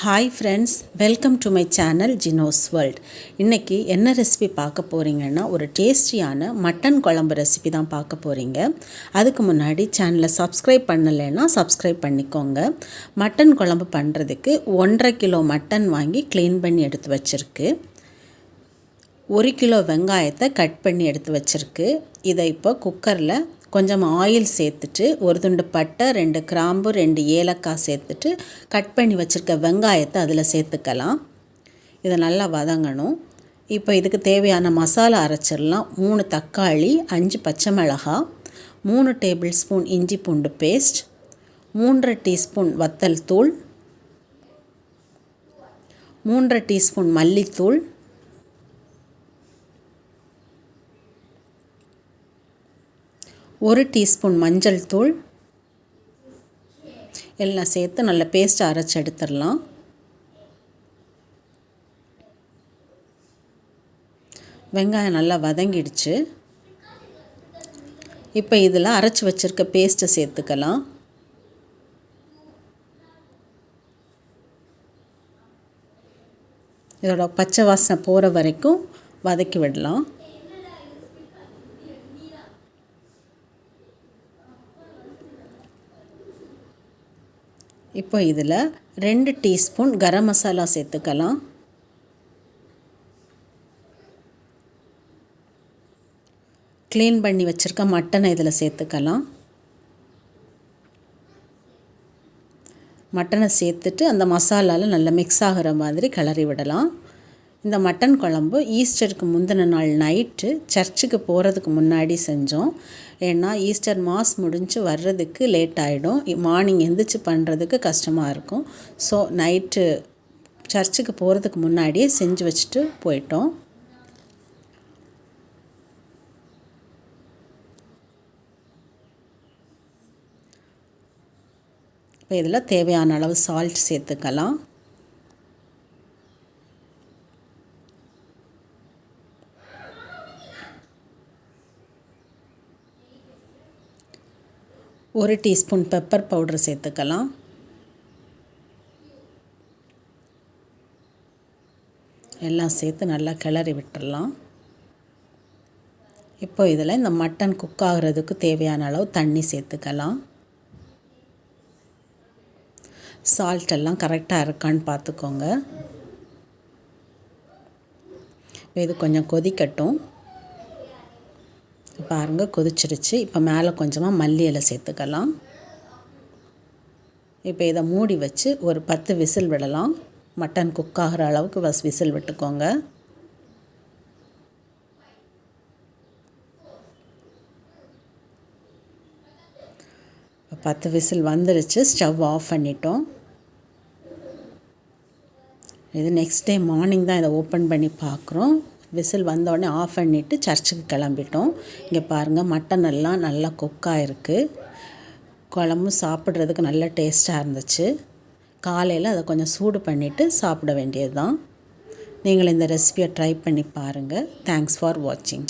Hi friends, welcome to my channel Jino's world. இன்றைக்கி என்ன recipe பார்க்க போகிறீங்கன்னா, ஒரு டேஸ்டியான மட்டன் குழம்பு ரெசிபி தான் பார்க்க போகிறீங்க. அதுக்கு முன்னாடி சேனலை சப்ஸ்கிரைப் பண்ணலைன்னா சப்ஸ்கிரைப் பண்ணிக்கோங்க. மட்டன் குழம்பு பண்ணுறதுக்கு 1.5 கிலோ மட்டன் வாங்கி க்ளீன் பண்ணி எடுத்து வச்சுருக்கு. 1 கிலோ வெங்காயத்தை கட் பண்ணி எடுத்து வச்சுருக்கு. இதை இப்போ குக்கரில் கொஞ்சம் ஆயில் சேர்த்துட்டு, ஒரு துண்டு பட்டை, 2 கிராம்பு, 2 ஏலக்காய் சேர்த்துட்டு கட் பண்ணி வச்சுருக்க வெங்காயத்தை அதில் சேர்த்துக்கலாம். இதை நல்லா வதங்கணும். இப்போ இதுக்கு தேவையான மசாலா அரைச்சிடலாம். 3 தக்காளி, 5 பச்சை மிளகாய், 3 டேபிள் ஸ்பூன் இஞ்சி பூண்டு பேஸ்ட், 3 டீஸ்பூன் வத்தல் தூள், 3 டீஸ்பூன் மல்லித்தூள், 1 டீஸ்பூன் மஞ்சள் தூள் எல்லாம் சேர்த்து நல்ல பேஸ்ட் அரைச்சி எடுத்துடலாம். வெங்காயம் நல்லா வதங்கிடுச்சு. இப்போ இதில் அரைச்சி வச்சுருக்க பேஸ்ட்டை சேர்த்துக்கலாம். இதோட பச்சை வாசனை போகிற வரைக்கும் வதக்கி விடலாம். இப்போ இதில் 2 டீஸ்பூன் கரம் மசாலா சேர்த்துக்கலாம். க்ளீன் பண்ணி வச்சுருக்க மட்டனை இதில் சேர்த்துக்கலாம். மட்டனை சேர்த்துட்டு அந்த மசாலாவில் நல்லா மிக்ஸ் ஆகிற மாதிரி கிளறி விடலாம். இந்த மட்டன் குழம்பு ஈஸ்டருக்கு முந்தின நாள் நைட்டு சர்ச்சுக்கு போகிறதுக்கு முன்னாடி செஞ்சோம். ஏன்னா ஈஸ்டர் மாஸ் முடிஞ்சு வர்றதுக்கு லேட் ஆகிடும். மார்னிங் எந்திரிச்சு பண்ணுறதுக்கு கஷ்டமாக இருக்கும். ஸோ நைட்டு சர்ச்சுக்கு போகிறதுக்கு முன்னாடியே செஞ்சு வச்சுட்டு போயிட்டோம். இப்போ இதில் தேவையான அளவு சால்ட் சேர்த்துக்கலாம். ஒரு டீஸ்பூன் பெப்பர் பவுடர் சேர்த்துக்கலாம். எல்லாம் சேர்த்து நல்லா கிளறி விட்டுடலாம். இப்போ இதில் இந்த மட்டன் குக் ஆகிறதுக்கு தேவையான அளவு தண்ணி சேர்த்துக்கலாம். சால்ட் எல்லாம் கரெக்டாக இருக்கான்னு பார்த்துக்கோங்க. இது கொஞ்சம் கொதிக்கட்டும். பாருங்கள், கொதிச்சிருச்சு. இப்போ மேலே கொஞ்சமாக மல்லி இலை சேர்த்துக்கலாம். இப்போ இதை மூடி வச்சு ஒரு 10 விசில் விடலாம். மட்டன் குக் ஆகிற அளவுக்கு விசில் விட்டுக்கோங்க. இப்போ 10 விசில் வந்துருச்சு. ஸ்டவ் ஆஃப் பண்ணிட்டோம். இது நெக்ஸ்ட் டே மார்னிங் தான் இதை ஓப்பன் பண்ணி பார்க்குறோம். விசில் வந்தோடனே ஆஃப் பண்ணிவிட்டு சர்ச்சுக்கு கிளம்பிட்டோம். இங்கே பாருங்கள், மட்டன் எல்லாம் நல்லா குக்காக இருக்குது. குழம்பும் சாப்பிட்றதுக்கு நல்ல டேஸ்ட்டாக இருந்துச்சு. காலையில் அதை கொஞ்சம் சூடு பண்ணிவிட்டு சாப்பிட வேண்டியது தான். நீங்கள் இந்த ரெசிபியை ட்ரை பண்ணி பாருங்கள். தேங்க்ஸ் ஃபார் வாட்சிங்.